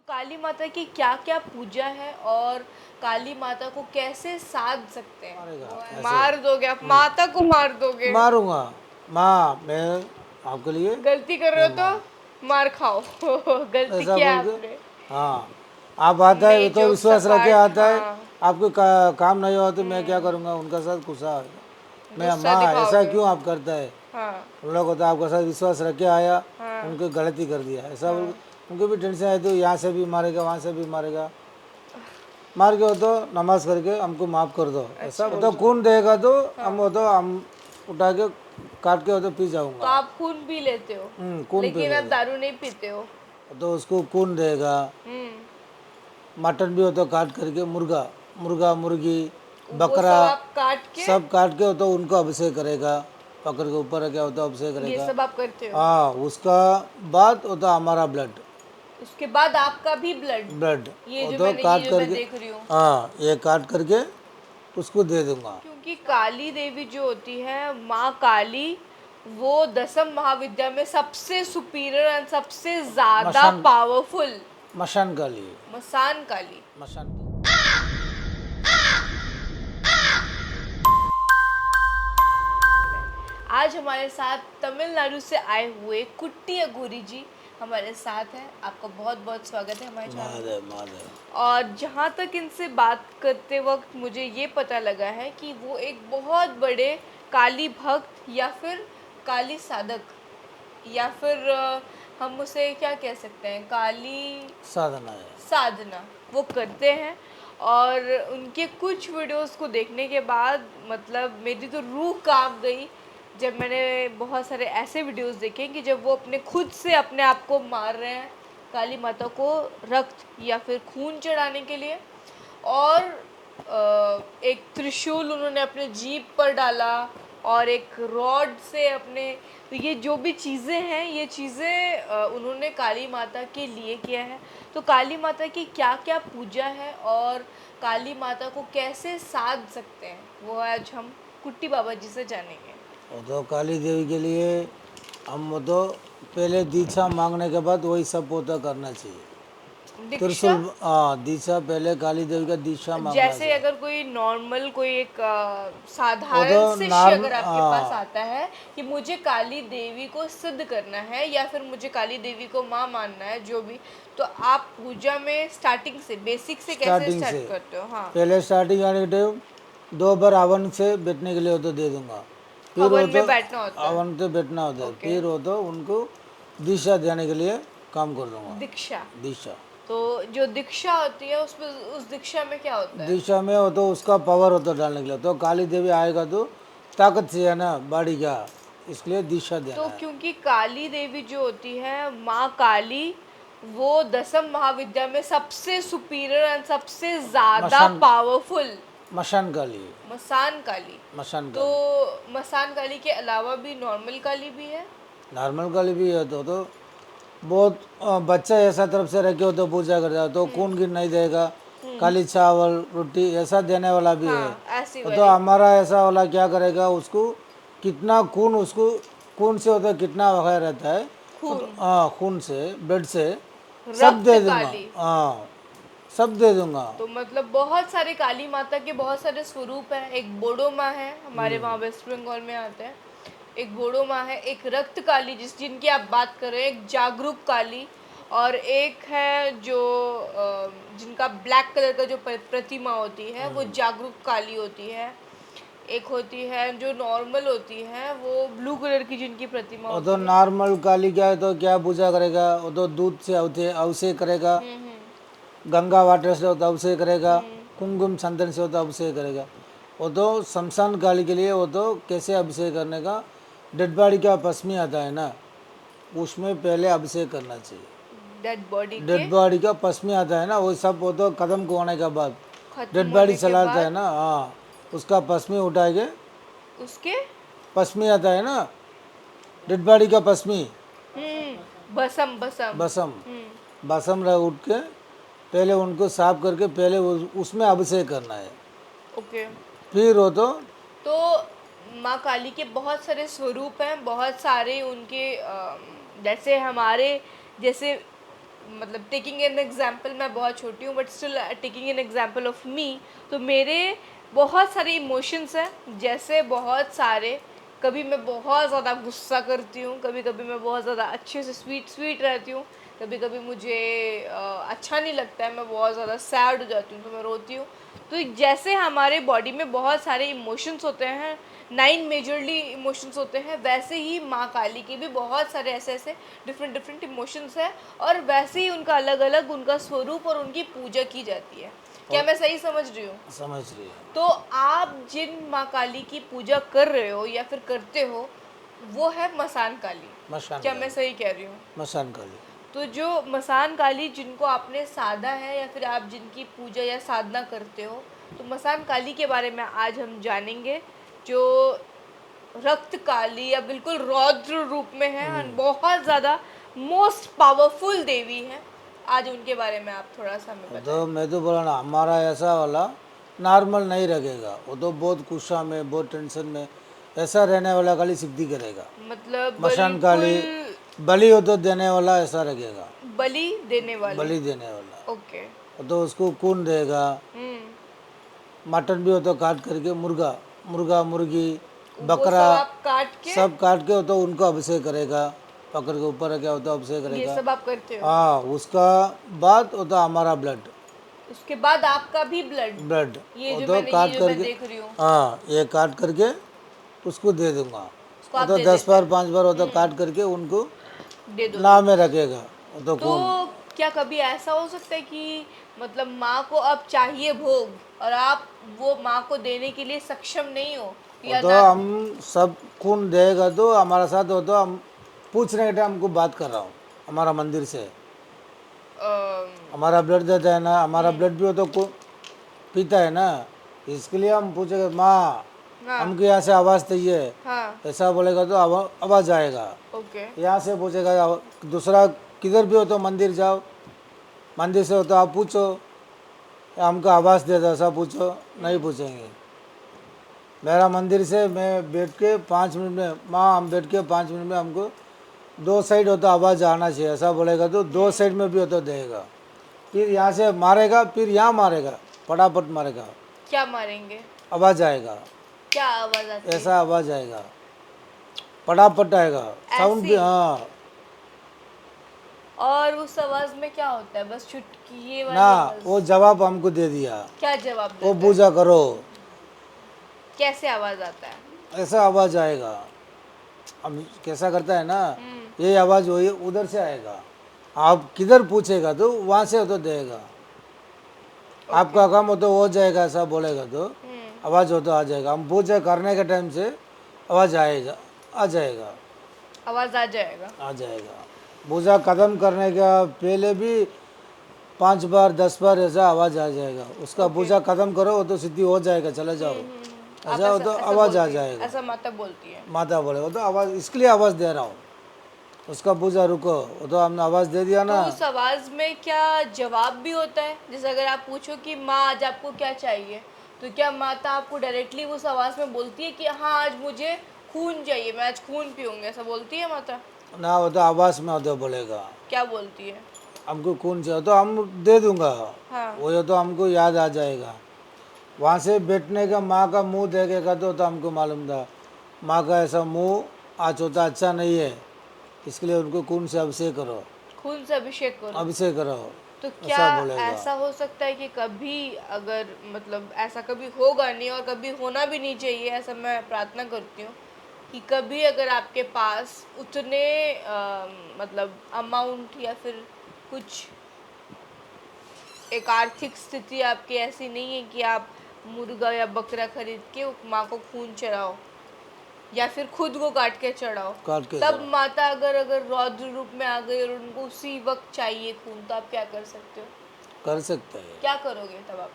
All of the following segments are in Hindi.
काली माता की क्या क्या पूजा है और काली माता को कैसे साध सकते हैं? मारेगा ऐसे मार दोगे आप माता को, मार दोगे? मारूंगा। माँ मैं आपके लिए गलती कर रहे मैं हो माँ तो मार खाओ। गलती ऐसा किया बोल के आपने। हाँ आप आता है नहीं, तो जोक्स विश्वास रख के अपार्ट, आता है। हाँ। आपको काम नहीं हुआ तो मैं क्या करूँगा उनका साथ गुस्सा आएगा। मैं गुस्सा माँ ऐसा दिखाओगे। क्यों आप करता है। हाँ, उन लोग होता है आपके साथ विश्वास रख के आया हाँ, उनको गलती कर दिया ऐसा बोल हाँ। के उनको भी टेंशन है तो यहाँ से भी मारेगा वहाँ से भी मारेगा। मार के हो तो नमाज करके हमको माफ़ कर दो ऐसा अच्छा, हो तो खून देगा तो हम हाँ। हो तो हम उठा के काट के हो तो पी तो जाऊंगा। आप खून पी लेते हो, खून पी लेकिन आप लेगा दारू नहीं पीते हो। तो उसको खून देगा। हम्म। मटन भी हो तो काट करके मुर्गा मुर्गा मुर्गी वो बकरा सब आप काट के सब काट के हो तो उनको अभिषेक करेगा। पकड़ के ऊपर क्या होता है अभिषेक ये करेगा। सब आप करते हो। हाँ उसका बाद होता हमारा ब्लड उसके बाद आपका भी ब्लड, ब्लड ये वो जो तो मैंने ये काट जो मैं करके देख रही हूँ। हाँ ये काट करके उसको दे दूंगा। क्योंकि काली देवी जो होती है, माँ काली, वो दसम महाविद्या में सबसे सुपीरियर एंड सबसे ज्यादा मशान पावरफुल। मशान का लिए मसान काली। मशान आज हमारे साथ तमिलनाडु से आए हुए कुट्टी अघोरी जी हमारे साथ हैं। आपका बहुत बहुत स्वागत है हमारे चैनल में। महादेव महादेव। और जहाँ तक इनसे बात करते वक्त मुझे ये पता लगा है कि वो एक बहुत बड़े काली भक्त या फिर काली साधक, या फिर हम उसे क्या कह सकते हैं, काली साधना है। साधना वो करते हैं। और उनके कुछ वीडियोस को देखने के बाद मतलब मेरी तो रूह कांप गई, जब मैंने बहुत सारे ऐसे वीडियोस देखे कि जब वो अपने खुद से अपने आप को मार रहे हैं काली माता को रक्त या फिर खून चढ़ाने के लिए। और एक त्रिशूल उन्होंने अपने जीभ पर डाला और एक रॉड से अपने, तो ये जो भी चीज़ें हैं ये चीज़ें उन्होंने काली माता के लिए किया है। तो काली माता की क्या क्या पूजा है और काली माता को कैसे साध सकते हैं, वो आज हम कुट्टी बाबा जी से जानेंगे। वो तो काली देवी के लिए हम वो तो पहले दीक्षा मांगने के बाद वही सब पोता करना चाहिए। दीक्षा, त्रिशूल हाँ दीक्षा पहले काली देवी का दीक्षा मांगना जैसे चाहिए। अगर कोई नॉर्मल कोई एक वो तो साधारण शिष्य नॉर्म अगर आपके पास हाँ आता है कि मुझे काली देवी को सिद्ध करना है या फिर मुझे काली देवी को माँ मानना है, जो भी, तो आप पूजा में स्टार्टिंग से बेसिक से कैसे स्टार्टिंग से स्टार्ट करते हो? हाँ। पहले स्टार्टिंग आने के टाइम 2 बार हवन से बैठने के लिए हो तो दे दूंगा। फिर हवन वो तो में बैठना होता है। हवन से बैठना होता है ओके। फिर वो तो उनको दीक्षा देने के लिए काम कर दूंगा। दीक्षा, दीक्षा तो जो दीक्षा होती है उसमें, उस दीक्षा में क्या होता है? दीक्षा में हो तो उसका पावर होता है डालने के लिए तो काली देवी आएगा तो ताकत से है ना बॉडी का इसलिए दीक्षा देना तो है। क्योंकि काली देवी जो होती है, माँ काली, वो दसम महाविद्या में सबसे सुपीरियर एंड सबसे ज्यादा मशान पावरफुल। मशान काली मसान काली। मशान तो काली मसान काली के अलावा भी नॉर्मल काली भी है? नॉर्मल काली भी है तो बहुत बच्चा ऐसा तरफ से रखे हो तो पूजा करता है तो खून गिर नहीं देगा। काली चावल रोटी ऐसा देने वाला भी है। हाँ, ऐसी तो वाली। हमारा ऐसा वाला क्या करेगा उसको कितना खून उसको खून से होता है कितना वगैरह रहता है तो खून, हाँ खून से ब्लड से सब रक्त दे दूंगा। काली। हाँ सब दे दूंगा। तो मतलब बहुत सारे काली माता के बहुत सारे स्वरूप हैं। एक बोडो माँ है, हमारे वहाँ वेस्ट बंगाल में आते हैं। एक बोडो माँ है, एक रक्त काली जिनकी आप बात कर रहे हैं, एक जागरूक काली, और एक है जो जिनका ब्लैक कलर का जो प्रतिमा होती है वो जागरूक काली होती है। एक होती है जो नॉर्मल होती है, वो ब्लू कलर की जिनकी प्रतिमा वो तो होती है। नॉर्मल काली क्या है तो क्या पूजा करेगा वो तो दूध से अभिषेक करेगा। हम्म। गंगा वाटर से होता अभिषेक करेगा। हम्म। कुमकुम चंदन से होता अभिषेक करेगा। वो तो शमशान काली के लिए वो तो कैसे अभिषेक करने का डेड बॉडी का भस्मी आता है ना उसमें पहले अभिषेक करना चाहिए। डेड बॉडी के डेड बॉडी का भस्मी आता है ना वो सब वो तो कदम को होने के बाद खत्म डेड बॉडी होने के चलाता है बाद ना हाँ उसका भस्मी उठाएंगे। उसके, भस्मी आता है ना डेड बॉडी का भस्मी बसम बसम। भस्म हम्म। भस्म रह उठ के पहले उनको साफ करके पहले उसमें अभिषेक करना है। ओके। फिर वो तो तो माँ काली के बहुत सारे स्वरूप हैं, बहुत सारे उनके जैसे हमारे जैसे मतलब टेकिंग एन एग्जांपल, मैं बहुत छोटी हूँ but still taking an example of me, तो मेरे बहुत सारे इमोशंस हैं, जैसे बहुत सारे, कभी मैं बहुत ज़्यादा गुस्सा करती हूँ, कभी कभी मैं बहुत ज़्यादा अच्छे से स्वीट स्वीट रहती हूँ, कभी कभी मुझे अच्छा नहीं लगता है, मैं बहुत ज़्यादा सैड हो जाती हूँ तो मैं रोती हूँ। तो जैसे हमारे बॉडी में बहुत सारे इमोशंस होते हैं, 9 मेजरली इमोशंस होते हैं, वैसे ही माँ काली के भी बहुत सारे ऐसे ऐसे डिफरेंट डिफरेंट इमोशंस हैं, और वैसे ही उनका अलग अलग उनका स्वरूप और उनकी पूजा की जाती है। क्या और मैं सही समझ रही हूँ? समझ रही है। तो आप जिन माँ काली की पूजा कर रहे हो या फिर करते हो, वो है मसान काली। मशान क्या मैं काली। सही कह रही हूँ? मशान काली। तो जो मसान काली जिनको आपने साधा है या फिर आप जिनकी पूजा या साधना करते हो, तो मसान काली के बारे में आज हम जानेंगे, जो रक्त काली या बिल्कुल रौद्र रूप में है और बहुत ज़्यादा मोस्ट पावरफुल देवी है। आज उनके बारे में आप थोड़ा सा हमें वो बताएं। तो मैं तो बोला ना, हमारा ऐसा वाला नॉर्मल नहीं रखेगा, वो तो बहुत गुस्सा में, बहुत टेंशन में ऐसा रहने वाला खाली सिद्धि करेगा। मतलब मशान काली बिल्कुल बलि हो तो देने वाला ऐसा रखेगा, बलि देने वाले। बलि देने वाला। ओके। वो तो उसको खून देगा, हम्म। मटन भी हो तो काट करके, मुर्गा मुर्गा मुर्गी वो बकरा सब आप काट के सब काट के हो तो उनको अभिषेक करेगा, पकड़ के ऊपर रखे हो तो अभिषेक ये करेगा। सब आप करते हो? हाँ, उसका बाद होता हमारा ब्लड। उसके बाद आपका भी ब्लड, ब्लड ये वो जो तो मैंने ये काट जो मैं करके, देख रही हूँ, हाँ ये काट करके उसको दे दूंगा। उसको वो आप तो दे 10 देते बार हैं। 5 बार वो तो काट करके उनको दे दो नाव तुम। में रखेगा, वो तो तो खून। क्या कभी ऐसा हो सकता है कि मतलब माँ को अब चाहिए भोग और आप वो माँ को देने के लिए सक्षम नहीं हो, वो या तो ना? हम सब खून देगा तो हमारा साथ, हो तो हम पूछने के टाइम हमको बात कर रहा हूँ हमारा मंदिर से, अम, हमारा ब्लड देता है ना, हमारा ब्लड भी हो तो पीता है ना, इसके लिए हम पूछेंगे माँ हाँ हमको यहाँ से आवाज़ चाहिए, हाँ। ऐसा बोलेगा तो आवाज़ आएगा। ओके। यहाँ से पूछेगा, दूसरा किधर भी हो तो मंदिर जाओ, मंदिर से हो तो आप पूछो, हमको आवाज़ दे दो ऐसा पूछो, नहीं पूछेंगे। मेरा मंदिर से मैं बैठ के 5 मिनट में, माँ हम बैठ के 5 मिनट में हमको 2 साइड हो तो आवाज़ आना चाहिए, ऐसा बोलेगा तो 2 साइड में भी हो तो देगा। फिर यहाँ से मारेगा, फिर यहाँ मारेगा, फटाफट मारेगा, क्या मारेंगे? आवाज़ आएगा, क्या आवाज़ आती है? ऐसा आवाज़ आएगा, फटाफट आएगा, साउंड भी। ऐसी? हाँ और उस आवाज़ में क्या होता है? बस चुटकी ये ना, वाली आवाज़? वो जवाब हमको दे दिया, क्या जवाब वो देता है? पूजा करो, कैसे आवाज़ आता है? ऐसा आवाज़ आएगा। हम कैसा करता है ना, हम्म। ये आवाज़ वही उधर से आएगा, आप किधर पूछेगा तो वहाँ से हो तो देगा, आपका काम हो तो हो जाएगा, ऐसा बोलेगा तो हम्म। आवाज़ हो तो आ जाएगा। हम पूजा करने के टाइम से आवाज़ आएगा, आ जाएगा, आवाज़ आ जाएगा। आ जाएगा। पूजा खत्म करने का पहले भी 5 बार 10 बार ऐसा आवाज़ आ जाएगा, उसका ओके। पूजा खत्म करो वो तो सिद्धि हो जाएगा, चले जाओ, आप ऐसा हो ऐसा तो ऐसा आवाज़ आ बोलती है, जाएगा। ऐसा माता बोलती है? माता बोले वो तो आवाज़, इसके लिए आवाज़ दे रहा हूँ, उसका पूजा रुको, वो तो हमने आवाज़ दे दिया तो ना। उस आवाज़ में क्या जवाब भी होता है? जैसे अगर आप पूछो कि माँ आज आपको क्या चाहिए, तो क्या माता आपको डायरेक्टली उस आवाज़ में बोलती है कि हाँ आज मुझे खून चाहिए, मैं आज खून पीऊँगी, ऐसा बोलती है माता? ना वो तो आवाज़ में हो तो बोलेगा, क्या बोलती है? हमको कौन चाहिए तो हम दे दूंगा, हाँ। वो ये तो हमको याद आ जाएगा। वहाँ से बैठने का माँ का मुंह देखेगा तो हमको मालूम था माँ का ऐसा मुंह आज होता अच्छा नहीं है, इसके लिए उनको खून से अभिषेक करो, खून से अभिषेक करो। अभिषेक करो, तो क्या ऐसा बोलेगा। ऐसा हो सकता है कि कभी, अगर मतलब ऐसा कभी होगा नहीं और कभी होना भी नहीं चाहिए, ऐसा मैं प्रार्थना करती हूँ कि कभी अगर आपके पास उतने मतलब अमाउंट या फिर कुछ एक आर्थिक स्थिति आपकी ऐसी नहीं है कि आप मुर्गा या बकरा खरीद के उस माँ को खून चढ़ाओ या फिर खुद को काट के चढ़ाओ, काट के तब जाओ, माता अगर रौद्र रूप में आ गई और उनको उसी वक्त चाहिए खून, तो आप क्या कर सकते हो? कर सकते हैं, क्या करोगे तब आप?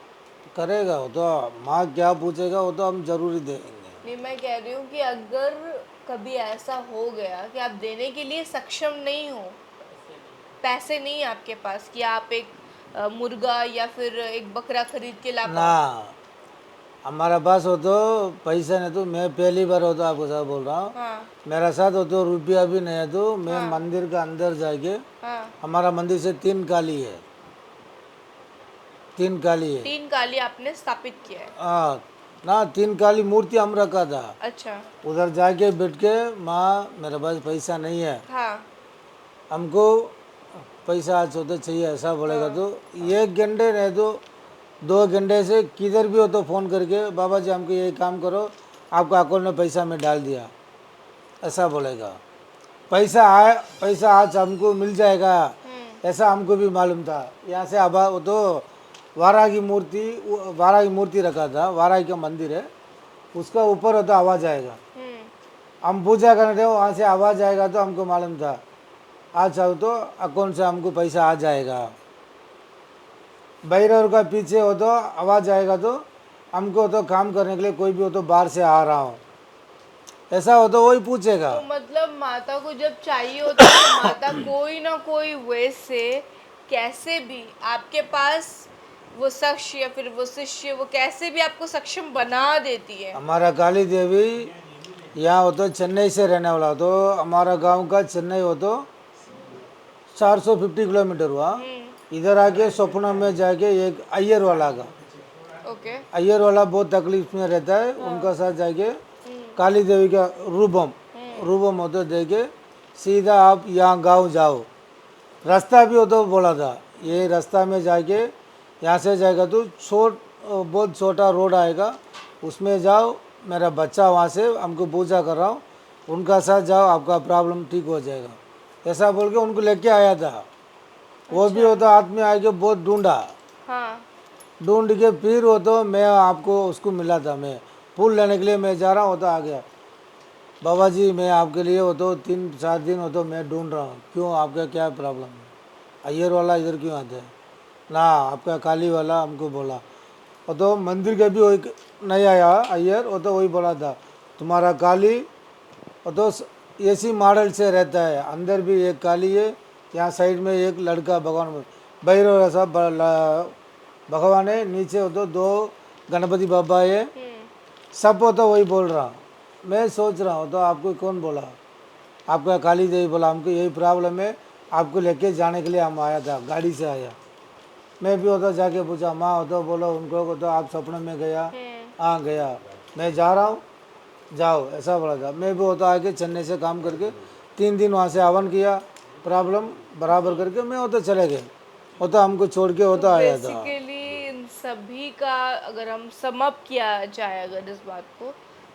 करेगा वो तो, माँ क्या पूछेगा वो तो हम जरूरी देंगे। नहीं, मैं कह रही हूँ कि अगर कभी ऐसा हो गया कि आप देने के लिए सक्षम नहीं हो, पैसे नहीं है आपके पास कि आप एक मुर्गा या फिर एक बकरा खरीद के ला ना पाओ, हमारा पास हो तो पैसा नहीं, तो मैं पहली बार हो तो आपको साथ बोल रहा हूँ, हाँ मेरा साथ हो तो रुपया भी नहीं है, तो मैं हाँ मंदिर का अंदर जाके, हाँ। हमारा मंदिर से 3 काली है, 3 काली है। 3 काली आपने स्थापित किया है। हाँ ना, 3 काली मूर्ति हम रखा था। अच्छा। उधर जाके बैठ के, माँ मेरे पास पैसा नहीं है, हाँ हमको पैसा आज होते चाहिए, ऐसा बोलेगा हाँ तो 1 घंटे नहीं तो 2 घंटे से किधर भी हो तो फ़ोन करके, बाबा जी हमको ये काम करो, आपका अकाउंट में पैसा मैं डाल दिया, ऐसा बोलेगा। पैसा आए, पैसा आज हमको मिल जाएगा, ऐसा हमको भी मालूम था। यहाँ से अब वो तो वाराही मूर्ति रखा था, वाराही का मंदिर है, उसका ऊपर होता आवाज़ आएगा, हम पूजा करने थे, वहाँ से आवाज़ आएगा तो हमको मालूम था आज चाहो तो अकाउंट से हमको पैसा आ जाएगा। भैरव का पीछे हो तो आवाज़ आएगा तो हमको तो काम करने के लिए कोई भी हो तो बाहर से आ रहा हूँ, ऐसा हो तो वही पूछेगा। तो मतलब माता को जब चाहिए होता है तो माता कोई ना कोई वे से कैसे भी आपके पास वो शख्स या फिर वो शिष्य वो कैसे भी आपको सक्षम बना देती है। हमारा काली देवी यहाँ हो तो चेन्नई से रहने वाला, तो हमारा गांव का चेन्नई हो तो 450 किलोमीटर हुआ। इधर आके सपना में जाके एक अय्यर वाला का, ओके। अय्यर वाला बहुत तकलीफ में रहता है, उनका साथ जाके काली देवी का रूपम हो तो देके सीधा आप यहाँ गांव जाओ। रास्ता भी हो तो बोला था, ये रास्ता में जाके यहाँ से जाएगा तो बहुत छोटा रोड आएगा, उसमें जाओ, मेरा बच्चा वहाँ से हमको पूजा कर रहा हूँ, उनका साथ जाओ, आपका प्रॉब्लम ठीक हो जाएगा, ऐसा बोल के उनको लेके आया था। वो भी हो तो हाथ में आके बहुत ढूंढा, हाँ ढूंढ के फिर वो तो मैं आपको उसको मिला था, मैं फूल लेने के लिए मैं जा रहा हूँ, वो तो आ गया, बाबा जी मैं आपके लिए वो तो 3-4 दिन हो तो मैं ढूंढ रहा हूँ, क्यों आपका क्या प्रॉब्लम है, अय्यर वाला इधर क्यों आते हैं ना, आपका काली वाला हमको बोला। वो तो मंदिर के भी वही नहीं आया अय्यर, वो तो वही बोला था तुम्हारा काली वो तो ऐसी मॉडल से रहता है, अंदर भी एक काली है, यहाँ साइड में एक लड़का भगवान भैरव ऐसा भगवान है, नीचे हो तो 2 गणपति बाबा है, सब हो तो वही बोल रहा। मैं सोच रहा हूँ तो आपको कौन बोला, आपका काली देवी बोला हमको यही प्रॉब्लम है, आपको लेके जाने के लिए हम आया था, गाड़ी से आया। मैं भी होता जाके पूछा, माँ हो तो बोलो उनको को तो आप सपने में गया, हाँ गया, मैं जा रहा हूँ जाओ, ऐसा बोला था। मैं भी होता आके चेन्नई से काम करके 3 दिन वहाँ से हवन किया, प्रॉब्लम बराबर करके मैं होता चले गए, होता हमको छोड़ के होता आया था। बेसिकली इन सभी का अगर हम सम अप किया जाए अगर इस बात को,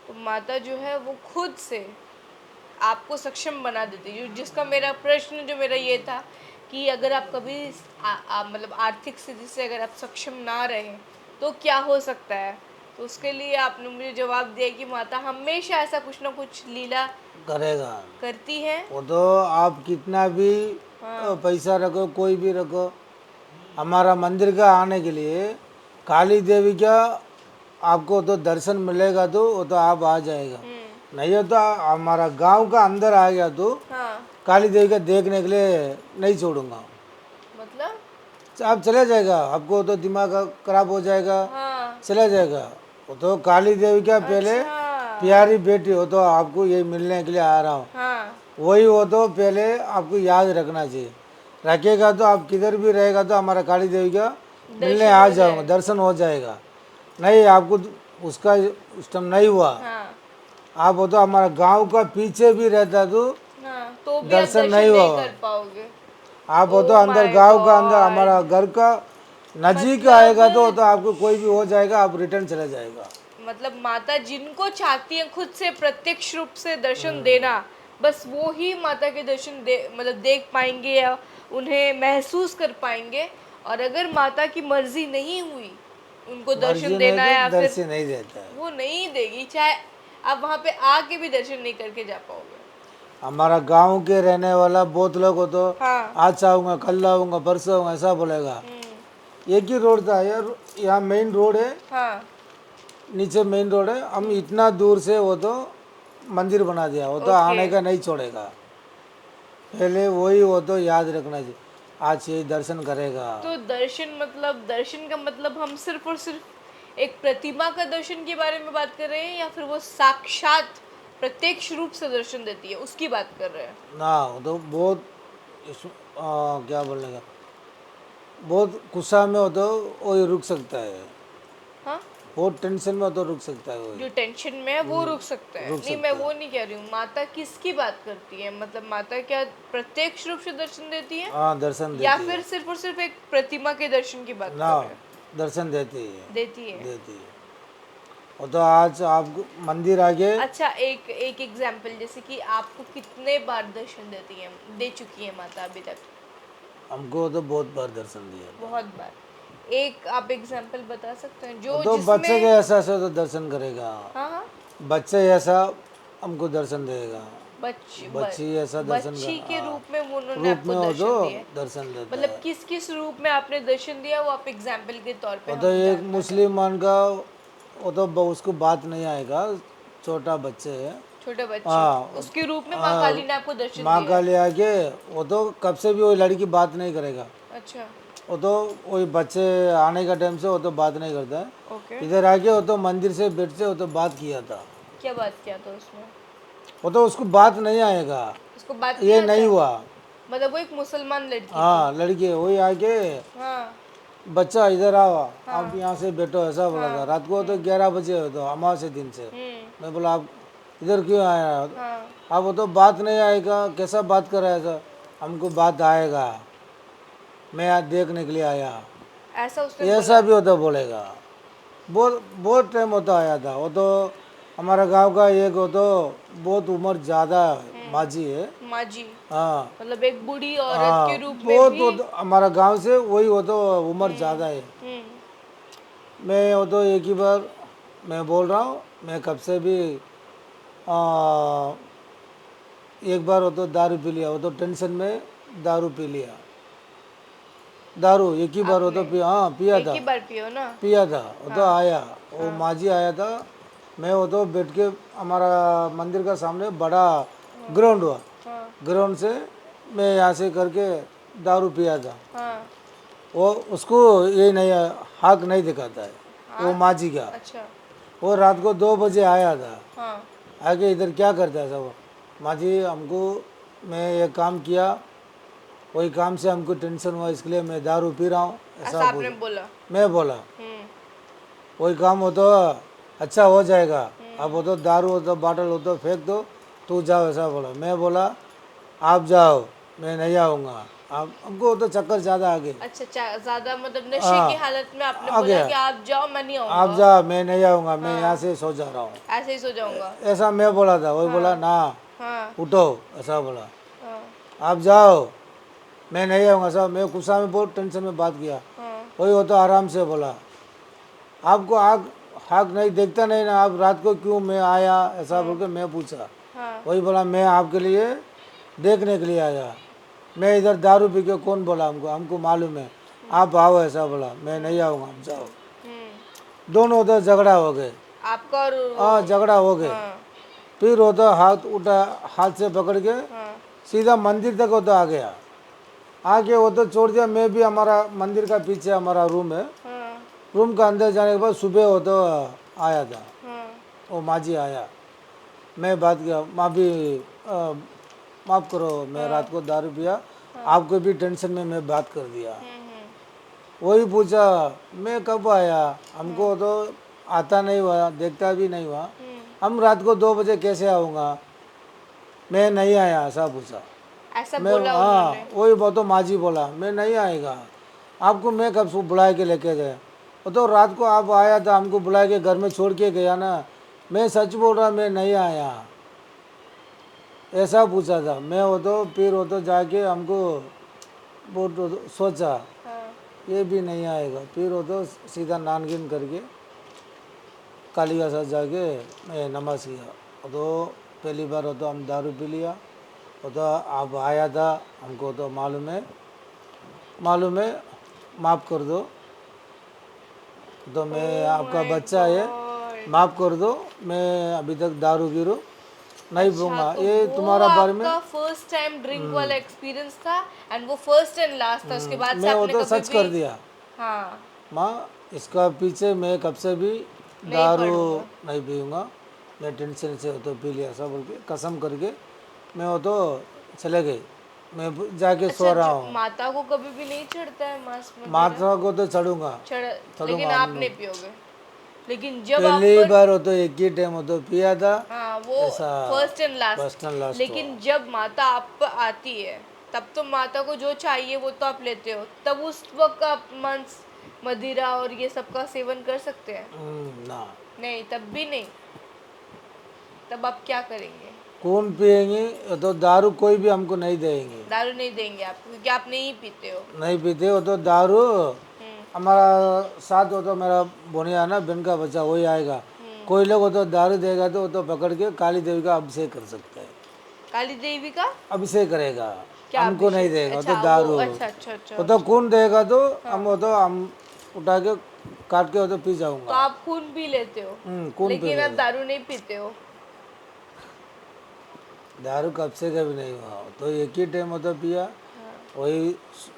तो माता जो है वो खुद से आपको सक्षम बना देती है। जिसका मेरा प्रश्न जो मेरा ये था कि अगर आप कभी मतलब आर्थिक स्थिति से अगर आप सक्षम ना रहें तो क्या हो सकता है, तो उसके लिए आपने मुझे जवाब दिया कि माता हमेशा ऐसा कुछ ना कुछ लीला करेगा, करती है। वो तो आप कितना भी पैसा रखो, कोई भी रखो, हमारा मंदिर का आने के लिए काली देवी का आपको तो दर्शन मिलेगा तो वो तो आप आ जाएगा, नहीं हो तो हमारा गांव का अंदर आ गया तो हाँ काली देवी का देखने के लिए नहीं छोड़ूंगा, मतलब आप चले जाएगा, आपको तो दिमाग खराब हो जाएगा, हाँ चला जाएगा। वो तो काली देवी का पहले अच्छा प्यारी बेटी हो तो आपको ये मिलने के लिए आ रहा हूँ, हाँ वही हो तो पहले आपको याद रखना चाहिए, रखेगा तो आप किधर भी रहेगा तो हमारा काली देवी का मिलने आ जाऊंगा, दर्शन हो जाएगा। नहीं आपको उसका उस टाइम नहीं हुआ, हाँ आप हो तो हमारा गांव का पीछे भी रहता तो हाँ तो भी आप दर्शन नहीं नहीं हुआ, कर पाओगे। आप हो तो Oh अंदर my गांव का अंदर God! हमारा घर का नजीक मतलब आएगा तो आपको कोई भी हो जाएगा, आप रिटर्न चला जाएगा। मतलब माता जिनको चाहती हैं खुद से प्रत्यक्ष रूप से दर्शन देना, बस वो ही माता के दर्शन मतलब देख पाएंगे या उन्हें महसूस कर पाएंगे। और अगर माता की मर्जी नहीं हुई उनको दर्शन मर्जी नहीं देना तो या फिर दर्शन नहीं देता है। वो नहीं देगी, चाहे आप वहाँ पे आके भी दर्शन नहीं करके जा पाओगे। हमारा गांव के रहने वाला बहुत लोग हो तो हाँ आज आऊँगा, कल आऊँगा, परसों आऊँगा, ऐसा बोलेगा। एक ही रोड था यार, यहाँ मेन रोड है, हाँ नीचे मेन रोड है, हम इतना दूर से वो तो मंदिर बना दिया, वो तो आने का नहीं छोड़ेगा, पहले वही वो तो याद रखना चाहिए, आज ये दर्शन करेगा। तो दर्शन मतलब दर्शन का मतलब हम सिर्फ और सिर्फ एक प्रतिमा का दर्शन के बारे में बात कर रहे हैं या फिर वो साक्षात प्रत्यक्ष रूप से दर्शन देती है उसकी बात कर रहे हैं? ना वो तो बहुत क्या बोलने का, बहुत गुस्सा में हो तो वही रुक सकता है, हाँ, बहुत टेंशन में हो तो रुक सकता है वही, जो टेंशन में है वो रुक सकता है। रुक नहीं, मैं सकता वो नहीं कह रही हूँ। माता किसकी बात करती है? मतलब माता क्या प्रत्यक्ष रूप से दर्शन देती है हाँ दर्शन या देती फिर सिर्फ और सिर्फ एक प्रतिमा के दर्शन की बात है कर ना, रहे हैं? दर्शन देती है, देती है। देती है। वो तो आज आप मंदिर आगे, अच्छा, एक एक एग्जाम्पल, जैसे कि आपको कितने बार दर्शन देती है, दे चुकी है माता अभी तक? हमको तो बहुत बार दर्शन दिया था। बहुत बार। एक आप एग्जाम्पल बता सकते हैं वो जो तो बच्चे के जिसमें? ऐसा से तो दर्शन करेगा, हाँ हाँ, बच्चे ऐसा हमको दर्शन देगा, बच्ची ऐसा दर्शन बच्ची के हाँ, रूप में वो उन्होंने रूप आपको में हो तो दर्शन दिया है। दर्शन देता मतलब है। किस किस रूप में आपने दर्शन दिया वो आप एग्जाम्पल के तौर पे वो तो हम एक जानना मुसलमान का, वो तो उसको बात नहीं आएगा, छोटा बच्चे है, छोटे बच्चे हाँ उसके रूप में माँ हाँ, काली ने आपको दर्शन माँ दिया का है? ले आके वो तो कब से भी वो लड़की बात नहीं करेगा, अच्छा, वो तो वही बच्चे आने का टाइम से वो तो बात नहीं करता है, ओके। इधर आके वो तो मंदिर से बेट से वो तो बात किया था, क्या बात किया था उसमें? वो तो उसको बात नहीं आएगा, उसको बात ये नहीं नहीं आता? हुआ। मतलब वो एक मुसलमान लड़की थी? हाँ लड़की वही आके, हाँ बच्चा इधर आओ, आप हाँ यहाँ से बैठो ऐसा बोला था, हाँ। रात को तो 11 बजे हो तो अमावस्या दिन से, हम्म। मैं बोला आप इधर क्यों आया, हाँ, आप वो तो बात नहीं आएगा, कैसा बात कर रहा है सर, हमको बात आएगा, मैं आज देखने के लिए आया, ऐसा उसने ऐसा बोला? भी होता बोलेगा। बहुत बहुत टाइम होता आया था, वो तो हमारा गांव का एक, वो तो बहुत उम्र ज़्यादा माजी है, माँ जी? हाँ मतलब एक बूढ़ी औरत हाँ के रूप में बहुत, भी? वो तो हमारा गांव से वही, वो तो उम्र ज़्यादा है। हम्म। मैं वो तो एक ही बार मैं बोल रहा हूँ, मैं कब से भी आ, एक बार वो तो दारू पी लिया, वो तो टेंशन में दारू पी लिया, दारू एक ही बार वो तो आपने हाँ पिया एक था, ही बार पियो ना? पिया था, वो तो आया, वो माजी आया था, मैं वो तो बैठ के हमारा मंदिर का सामने बड़ा ग्राउंड हुआ, हाँ ग्राउंड से मैं यहाँ से करके दारू पिया था, हाँ। वो उसको ये नहीं हक नहीं दिखाता है, वो माजी का, अच्छा। वो रात को 2 बजे आया था, हाँ, आके इधर क्या करता है सब, माजी हमको, मैं ये काम किया, वही काम से हमको टेंशन हुआ इसके लिए मैं दारू पी रहा हूँ, ऐसा ऐसा आपने बोल, बोला? मैं बोला हम्म। वही काम हो तो अच्छा हो जाएगा, अब वो तो दारू हो तो बाटल हो तो फेंक दो, तू जाओ ऐसा बोला, मैं बोला आप जाओ मैं नहीं आऊँगा, आप हमको तो चक्कर ज़्यादा आ गई, अच्छा, ज्यादा मतलब नशे हाँ की हालत में आपने आ बोला गया, कि आप जाओ, मैं नहीं आप आऊंगा? जा मैं नहीं आऊँगा, मैं यहाँ से सो जा रहा हूँ, ऐसे ही सो जाऊंगा? ऐसा मैं बोला था, वही बोला ना हाँ उठो, ऐसा बोला हाँ आप जाओ मैं नहीं आऊँगा, सब मैं गुस्सा में बहुत टेंशन में बात किया, हाँ। वही वो तो आराम से बोला आपको आग हक नहीं देखता नहीं ना, आप रात को क्यों मैं आया ऐसा बोल के मैं पूछा, हाँ वही बोला मैं आपके लिए देखने के लिए आया, मैं इधर दारू पी के कौन बोला हमको, हमको मालूम है, आप आओ ऐसा बोला, मैं नहीं आऊँगा आप जाओ, दोनों उधर झगड़ा हो गए, आपका और हाँ झगड़ा हो गए, हाँ फिर वो तो हाथ उठा, हाथ से पकड़ के हाँ सीधा मंदिर तक वो तो आ गया, आके वो तो छोड़ दिया, मैं भी हमारा मंदिर का पीछे हमारा रूम है, हाँ रूम का अंदर जाने के बाद सुबह वो तो आया था, हाँ। वो माजी आया, मैं बात किया माँ भी माफ़ करो मैं रात को दारू पिया, आपको भी टेंशन में मैं बात कर दिया, वही पूछा मैं कब आया, हमको तो आता नहीं हुआ देखता भी नहीं हुआ, हम रात को 2 बजे कैसे आऊँगा, मैं नहीं आया ऐसा पूछा, ऐसा मैं बोला हाँ उन्होंने? वही वो तो माजी बोला मैं नहीं आएगा, आपको मैं कब से बुला के लेके गए, वो तो रात को आप आया था हमको बुला के घर में छोड़ के गया ना, मैं सच बोल रहा मैं नहीं आया, ऐसा पूछा था मैं, वो तो फिर वो तो जाके हमको बहुत सोचा हाँ ये भी नहीं आएगा, फिर वो तो सीधा नानगिन करके काली का साथ जाके मैं नमाज किया, वो तो पहली बार वो तो हम दारू पी लिया, वो तो आप आया था हमको तो मालूम है माफ़ कर दो, तो मैं आपका बच्चा है माफ़ कर दो, मैं अभी तक दारू गिरू नहीं पीऊँगा, तो ये वो तुम्हारा बारे में आपका फर्स्ट टाइम ड्रिंक वाला एक्सपीरियंस था एंड वो फर्स्ट एंड लास्ट था, उसके बाद से मैं वो आपने तो कभी सच भी? कर दिया, हाँ माँ इसका पीछे मैं कब से भी दारू नहीं पीऊँगा, मैं टेंशन से वो तो पी लिया ऐसा बोल के कसम करके मैं वो तो चले गई। मैं जाके सो रहा हूँ। माता को कभी भी नहीं चढ़ता है मांस मदिरा? माता को तो चढ़ूंगा लेकिन आप नहीं पियोगे। लेकिन जब आप पहली बार वो तो एक ही टाइम वो तो पिया था हाँ वो ऐसा first and first and last. लेकिन जब माता आप पर आती है तब तो माता को जो चाहिए वो तो आप लेते हो, तब उस वक्त आप मांस मदिरा और ये सब का सेवन कर सकते हैं? ना नहीं, तब भी नहीं। तब आप क्या करेंगे? कौन पिएंगे? वो तो दारू कोई भी हमको नहीं देंगे, दारू नहीं देंगे आपको क्योंकि आप नहीं पीते हो। नहीं पीते। वो तो दारू हम्म, हमारा साथ हो तो मेरा बोनिया ना बहन का बच्चा वही आएगा। कोई लोग वो तो दारू देगा तो वो तो पकड़ के काली देवी का अभिषेक कर सकते हैं। काली देवी का अभिषेक करेगा, क्या हमको नहीं अभिषेक? देगा। वो अच्छा तो दारू अच्छा अच्छा अच्छा। वो तो खून देगा तो हम वो तो हम उठा के काट के वो तो पी तो जाऊंगा। आप खून पी लेते हो खून पी लेकिन आप लेगा। दारू नहीं पीते हो? दारू कब से कभी नहीं हुआ, तो एक ही टाइम होता पिया। वही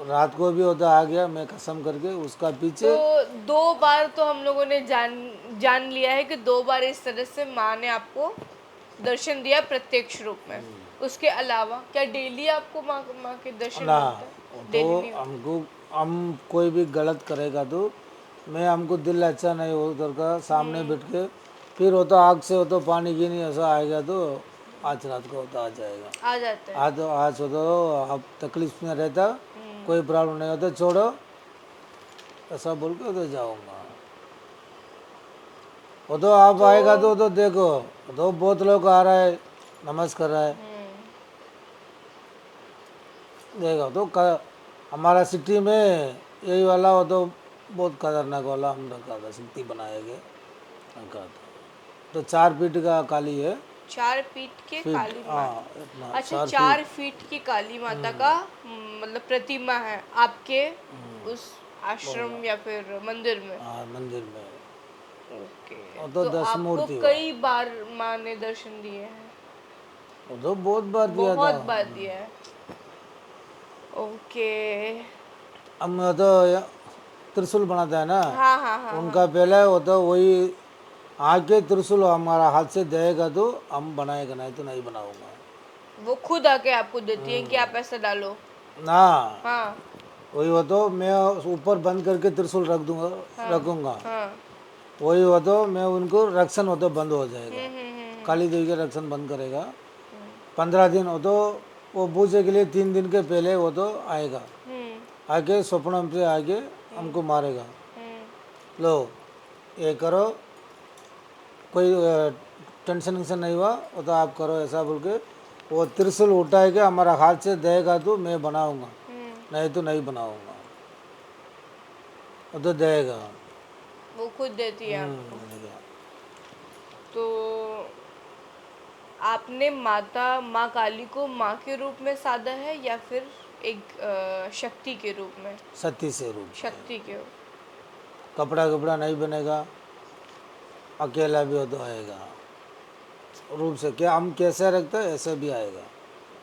रात को भी होता आ गया, मैं कसम करके उसका पीछे। तो 2 बार तो हम लोगों ने जान लिया है कि 2 बार इस तरह से माँ ने आपको दर्शन दिया प्रत्यक्ष रूप में। उसके अलावा क्या डेली आपको माँ के दर्शन ना होते हैं? वो डेली तो नहीं होते? हमको हम कोई भी गलत करेगा तो मैं हमको दिल अच्छा नहीं हो उधर का सामने बैठ के फिर वो तो आग से वो तो पानी की नहीं ऐसा आएगा तो आज रात को तो आ जाएगा। आ जाते हैं। आज हो तो आप तकलीफ में रहता, कोई प्रॉब्लम नहीं होता, छोड़ो ऐसा बोल के तो जाऊँगा। वो तो आप आएगा तो देखो वो तो बहुत लोग आ रहा है नमस्कार कर रहा है देखो तो हमारा सिटी में यही वाला वो तो बहुत खतरनाक वाला हम रखा था, सिटी बनाया गया रखा था। तो 4 फीट का काली है। 4 फीट के काली माता? हाँ इतना अच्छा, 4 4 फीट। फीट की काली माता का मतलब प्रतिमा है आपके उस आश्रम या फिर मंदिर में? हाँ मंदिर में। ओके। वो तो तो 10 आपको मूर्ति हुआ। कई बार माँ ने दर्शन दिए हैं? वो तो बहुत बार दिया था। बहुत बार दिया है। ओके। हम तो त्रिशूल बनाता है ना, हाँ हाँ हाँ। उनका पहले वो तो वही आके त्रिशूल हमारा हाथ से देगा तो हम बनाएगा, नहीं तो नहीं बनाऊंगा। वो खुद आके आपको देती है कि आप ऐसा डालो? ना हाँ वही वो तो मैं ऊपर बंद करके त्रिशूल रख दूंगा रखूंगा। हाँ। वही वो तो मैं उनको रक्षण हो तो बंद हो जाएगा। हम्म। काली देवी का रक्षण बंद करेगा 15 दिन। वो तो वो पूजे के लिए 3 दिन के पहले वो तो आएगा, हम्म आके स्वप्न पे आके हमको मारेगा। हम्म। लो ये करो, कोई टेंशन वेंशन नहीं हुआ वो तो आप करो ऐसा बोल के वो त्रिशूल उठाए के हमारा हाथ से देगा तो मैं बनाऊंगा, नहीं तो नहीं बनाऊंगा। वो तो देगा। वो खुद देती है आपको? देगा। तो आपने माँ काली को माँ के रूप में साधा है या फिर एक शक्ति के रूप में? सती से रूप शक्ति के कपड़ा कपड़ा नहीं बनेगा, अकेला भी हो तो आएगा रूप से। क्या हम कैसे रखते हैं ऐसे भी आएगा।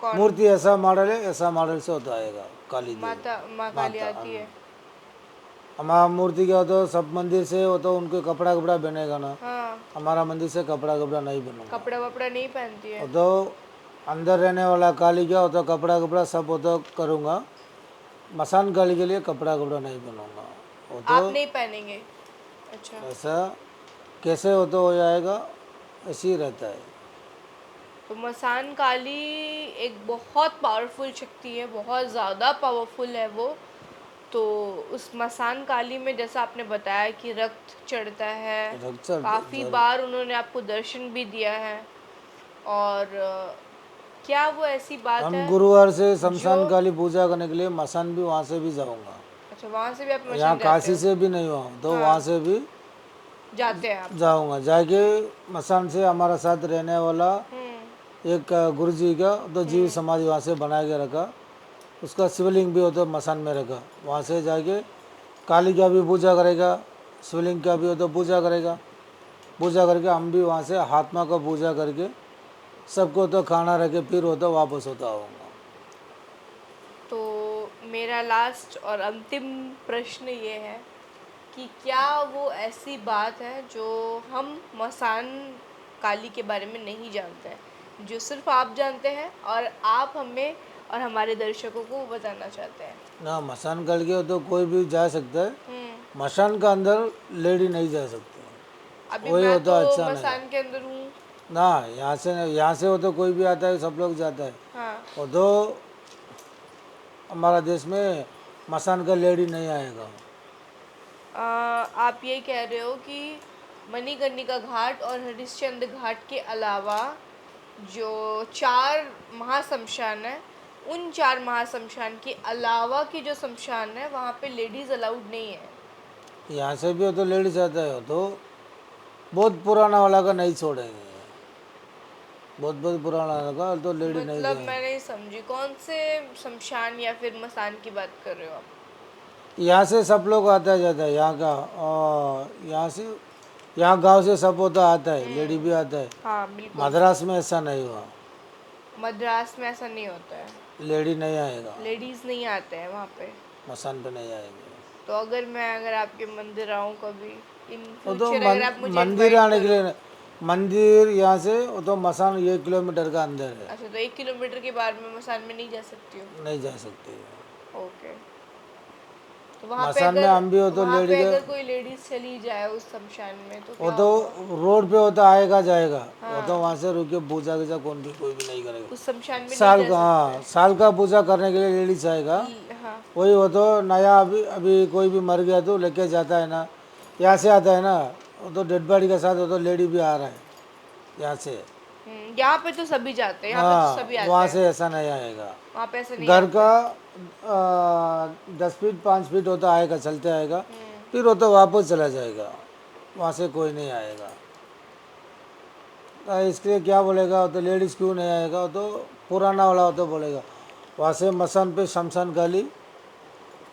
कौन? मूर्ति ऐसा मॉडल है, ऐसा मॉडल से होता आएगा काली देवी। माँ काली आती है? हमारा मूर्ति क्या होता है सब मंदिर से हो तो उनको कपड़ा कपड़ा बनेगा ना, हाँ। हमारा मंदिर से कपड़ा कपड़ा नहीं बनेगा। कपड़ा वपड़ा नहीं पहनती है? वो तो अंदर रहने वाला काली क्या होता कपड़ा कपड़ा सब वो तो करूँगा, मसान काली के लिए कपड़ा कपड़ा नहीं बनूंगा। वो तो आप नहीं पहनेंगे? अच्छा। ऐसा कैसे हो तो हो जाएगा, ऐसे ही रहता है। तो मसान काली एक बहुत पावरफुल शक्ति है, बहुत ज़्यादा पावरफुल है वो। तो उस मसान काली में जैसा आपने बताया कि रक्त चढ़ता है, काफ़ी बार उन्होंने आपको दर्शन भी दिया है। और क्या वो ऐसी बात हम है? गुरुवार से शमशान काली पूजा करने के लिए मसान भी वहाँ से भी जाऊँगा। अच्छा, वहाँ से भी आप यहाँ मसान जाते काशी हो? से भी नहीं हुआ तो वहाँ से भी जाते हैं आप? जाऊँगा। जाके मसान से हमारा साथ रहने वाला एक गुरुजी का तो जीव समाधि वहाँ से बना के रखा, उसका शिवलिंग भी हो तो मसान में रखा। वहाँ से जाके काली का भी पूजा करेगा, शिवलिंग का भी हो तो पूजा करेगा। पूजा करके हम भी वहाँ से आत्मा का पूजा करके सबको तो खाना रखे फिर हो तो वापस होता आऊँगा। तो मेरा लास्ट और अंतिम प्रश्न ये है कि क्या वो ऐसी बात है जो हम मसान काली के बारे में नहीं जानते हैं, जो सिर्फ आप जानते हैं और आप हमें और हमारे दर्शकों को बताना चाहते हैं। ना मसान गल के तो कोई भी जा सकता है, हम्म। मसान का अंदर लेडी नहीं जा सकती, अभी वही मैं तो होता अच्छा नहीं है। मसान के अंदर हूँ। ना यहाँ से हो तो कोई भी आता है, सब लोग जाता है। हाँ। वो तो हमारा देश में मसान का लेडी नहीं आएगा। आप ये कह रहे हो कि मणिकर्णिका घाट और हरिश्चंद्र घाट के अलावा जो 4 महाशमशान है, उन 4 महाशमशान के अलावा की जो शमशान है वहाँ पे लेडीज़ अलाउड नहीं है। यहाँ से भी हो तो लेडीज आता है, हो तो बहुत पुराना वाला का नहीं छोड़ेंगे, बहुत बहुत पुराना वाला का तो लेडी नहीं मतलब जाएंगे। मैं नहीं समझी, कौन से शमशान या फिर मसान की बात कर रहे हो आप? यहाँ से सब लोग आता जाता है, यहाँ का यहाँ से, यहाँ गांव से सब होता आता है, लेडी भी आता है। हाँ बिल्कुल। मद्रास में ऐसा नहीं हुआ, मद्रास में ऐसा नहीं होता है, लेडी नहीं आएगा, लेडीज़ नहीं आते हैं वहाँ पे। मसान पे नहीं आएंगे। तो अगर आपके मंदिर आऊँ कभी इन वो तो फ्यूचर, अगर आप मुझे मंदिर invite आने के करो। लिए मंदिर यहाँ से वो तो मसान 1 किलोमीटर का अंदर है, अच्छा, तो 1 किलोमीटर के बाद में मसान में नहीं जा सकती हूँ। नहीं जा सकते। ओके। तो वहाँ पे मसान में हम भी हो तो वहाँ लेडी पे का, अगर कोई लेडीज चली जाए उस शमशान में तो वो क्या तो होगा? रोड पे होता आएगा जाएगा, वो तो वहाँ से रुक के पूजा वूजा कोई भी नहीं करेगा। उस शमशान में नहीं साल जा का, हाँ, साल का पूजा करने के लिए लेडीज आएगा। हाँ। वही वो तो नया अभी अभी कोई भी मर गया तो लेके जाता है ना, यहाँ से आता है ना, वो तो डेड बॉडी के साथ वो तो लेडी भी आ रहा है यहाँ से। यहाँ पे तो सभी जाते हैं, यहाँ पे तो हाँ, सभी आते वहाँ हैं। से ऐसा नहीं आएगा। वहाँ पे ऐसा नहीं घर आता। का 10 फीट 5 फीट होता आएगा, चलते आएगा, फिर वो तो वापस चला जाएगा, वहाँ से कोई नहीं आएगा। इसके लिए क्या बोलेगा, वो तो लेडीज़ क्यों नहीं आएगा, वो तो पुराना वाला वो तो बोलेगा वहाँ से मसान पे शमशान गाली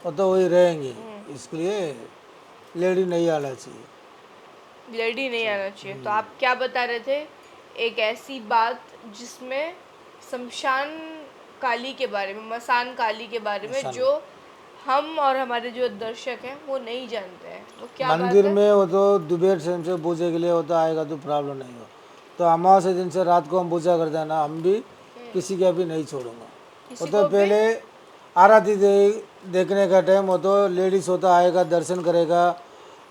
वो तो वही रहेंगे, इसके लिए लेडी नहीं आना चाहिए। लेडी नहीं आना चाहिए। तो आप क्या बता रहे थे? एक ऐसी बात जिसमें शमशान काली के बारे में, मसान काली के बारे में जो हम और हमारे जो दर्शक हैं वो नहीं जानते हैं, वो क्या बात मंदिर है? में वो तो दोपहर से पूजे के लिए होता आएगा तो प्रॉब्लम नहीं हो, तो अमावस्या दिन से रात को हम पूजा करते हैं ना, हम भी किसी का भी नहीं छोड़ूंगा। वो किसी तो को भी? पहले आरती देखने का टाइम वो तो लेडीज होता आएगा, दर्शन करेगा,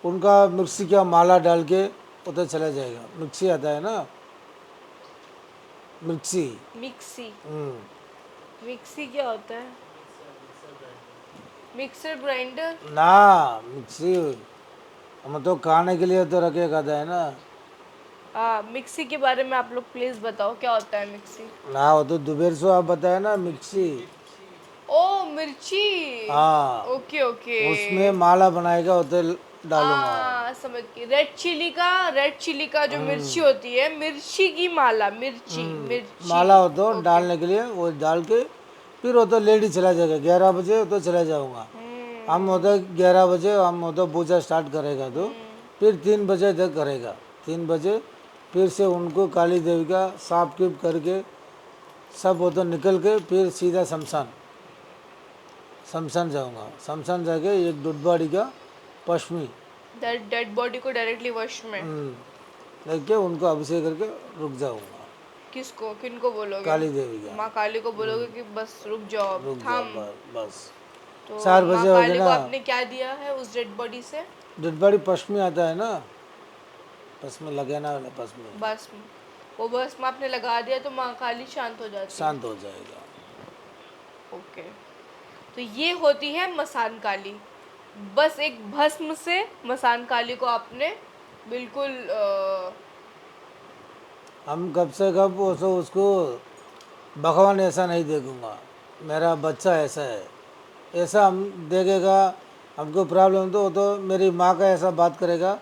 उनका मिक्सी का माला डाल के वो तो चला जाएगा। मिक्सी आता है ना, मिक्सी। मिक्सी? हम्म। मिक्सी क्या होता है? Mixer grinder? ना, मिक्सी हम तो खाने के लिए तो रखे खाता है ना। मिक्सी के बारे में आप लोग प्लीज बताओ, क्या होता है मिक्सी? ना वो तो दोपहर से आप बताया ना, मिक्सी। ओ मिर्ची। हाँ, ओके ओके। उसमें माला बनाएगा वो तो डालूंगा। समझ गई। रेड चिली का जो मिर्ची होती है, मिर्ची की माला, मिर्ची माला हो तो डालने के लिए वो डाल के फिर वो तो लेडी चला जाएगा। 11 बजे वो तो चला जाऊंगा, हम वो तो 11 बजे हम वो तो पूजा स्टार्ट करेगा तो फिर 3 बजे तक करेगा। 3 बजे फिर से उनको काली देवी का साफ कीप करके सब वो तो निकल के फिर सीधा शमशान जाऊंगा। शमशान जाके एक डेड बॉडी का पश्चिमी डेड बॉडी को डायरेक्टली वश में लेके उनको अभिषेक करके रुक जाऊंगा। किसको, किनको बोलोगे? काली देवी का माँ काली को बोलोगे कि बस रुक जाओ, रुक थाम। जाओ बस। तो 4 माँ बजे हो काली गए को ना, आपने क्या दिया है उस डेड बॉडी से? डेड बॉडी पश्चिमी आता है ना, पश्चिमी लगाना वाला पश्चिमी, बस वो बस में आपने लगा दिया तो माँ काली शांत हो जाती है। शांत हो जाएगा। ओके। तो ये होती है मसान काली। बस एक भस्म से मसान काली को आपने बिल्कुल हम कब से कब वो सो उसको भगवान ऐसा नहीं देखूंगा, मेरा बच्चा ऐसा है, ऐसा हम देखेगा। हमको प्रॉब्लम तो वो तो मेरी माँ का ऐसा बात करेगा,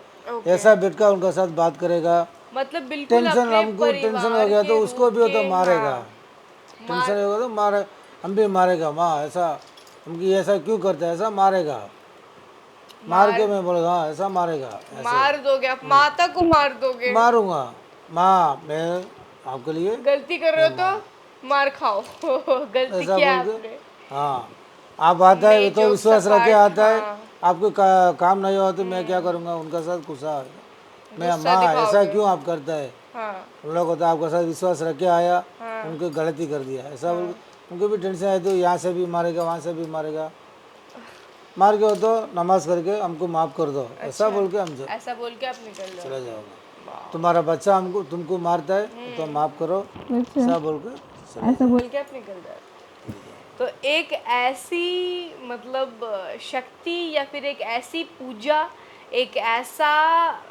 ऐसा बैठ कर उनका साथ बात करेगा। मतलब बिल्कुल टेंशन, अपने हमको टेंशन हो गया तो उसको भी वो तो मारेगा। टेंशन होगा तो मारे, हम भी मारेगा। माँ ऐसा हमकी ऐसा क्यों करता है, ऐसा मारेगा। मार के मैं बोलेगा हाँ ऐसा मारेगा, मार दोगे आप? माता को मार दोगे? मारूंगा। माँ मैं आपके लिए गलती कर रहे हो तो मार खाओ। गलती ऐसा किया बोल के, आपने। हाँ आप आता है तो विश्वास रखे आता है, आपको काम नहीं हुआ तो मैं क्या करूँगा, उनका साथ गुस्सा आएगा। मैं गुस्सा माँ ऐसा दिखाओगे। क्यों आप करता है, हाँ उन लोग को तो आपके साथ विश्वास रख के आया, हाँ उनको गलती कर दिया ऐसा बोल हाँ। के उनको भी टेंशन है, तो यहाँ से भी मारेगा वहाँ से भी मारेगा, मार के हो तो नमाज करके हमको माफ़ कर दो, ऐसा बोल के हम ऐसा बोल के आप निकल जाओ। चला जाओगा। तुम्हारा बच्चा हमको तुमको मारता है तो माफ़ करो, ऐसा बोल के चले ऐसा बोल के आप निकल जाओ। तो एक ऐसी मतलब शक्ति या फिर एक ऐसी पूजा, एक ऐसा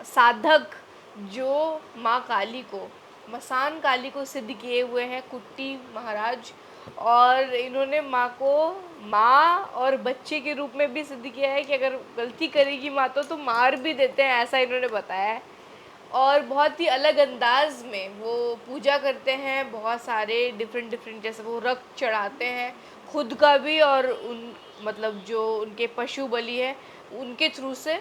साधक जो माँ काली को, मसान काली को सिद्ध किए हुए हैं कुट्टी महाराज, और इन्होंने माँ को माँ और बच्चे के रूप में भी सिद्ध किया है कि अगर गलती करेगी माँ तो मार भी देते हैं, ऐसा इन्होंने बताया है। और बहुत ही अलग अंदाज में वो पूजा करते हैं, बहुत सारे डिफरेंट जैसे वो रक्त चढ़ाते हैं खुद का भी, और उन मतलब जो उनके पशु बलि है उनके थ्रू से।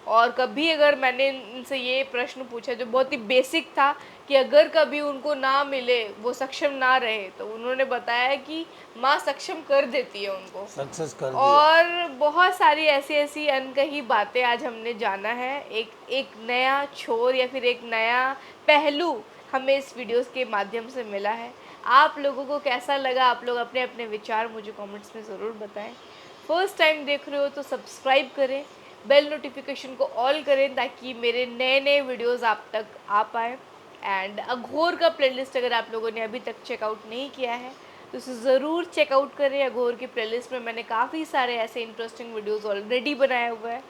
और कभी अगर मैंने इनसे ये प्रश्न पूछा जो बहुत ही बेसिक था कि अगर कभी उनको ना मिले, वो सक्षम ना रहे, तो उन्होंने बताया कि माँ सक्षम कर देती है उनको। सक्सेस कर दिया। और बहुत सारी ऐसी ऐसी अनकही बातें आज हमने जाना है। एक नया छोर या फिर एक नया पहलू हमें इस वीडियोस के माध्यम से मिला है। आप लोगों को कैसा लगा, आप लोग अपने अपने विचार मुझे कमेंट्स में ज़रूर बताएं। फर्स्ट टाइम देख रहे हो तो सब्सक्राइब करें, बेल नोटिफिकेशन को ऑल करें ताकि मेरे नए नए वीडियोस आप तक आ पाए। एंड अघोर का प्लेलिस्ट अगर आप लोगों ने अभी तक चेकआउट नहीं किया है तो उसे ज़रूर चेकआउट करें। अघोर की प्लेलिस्ट में मैंने काफ़ी सारे ऐसे इंटरेस्टिंग वीडियोस ऑलरेडी बनाए हुए हैं,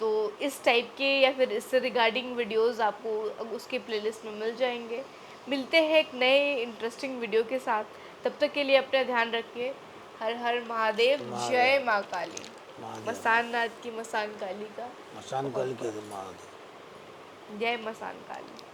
तो इस टाइप के या फिर इससे रिगार्डिंग वीडियोस आपको उसके प्लेलिस्ट में मिल जाएंगे। मिलते हैं एक नए इंटरेस्टिंग वीडियो के साथ, तब तक के लिए अपना ध्यान रखिए। हर हर महादेव, जय माँ काली। मसान नाथ की मसान काली का मसान बहुत कल के बहुत महादेव। जय मसान काली।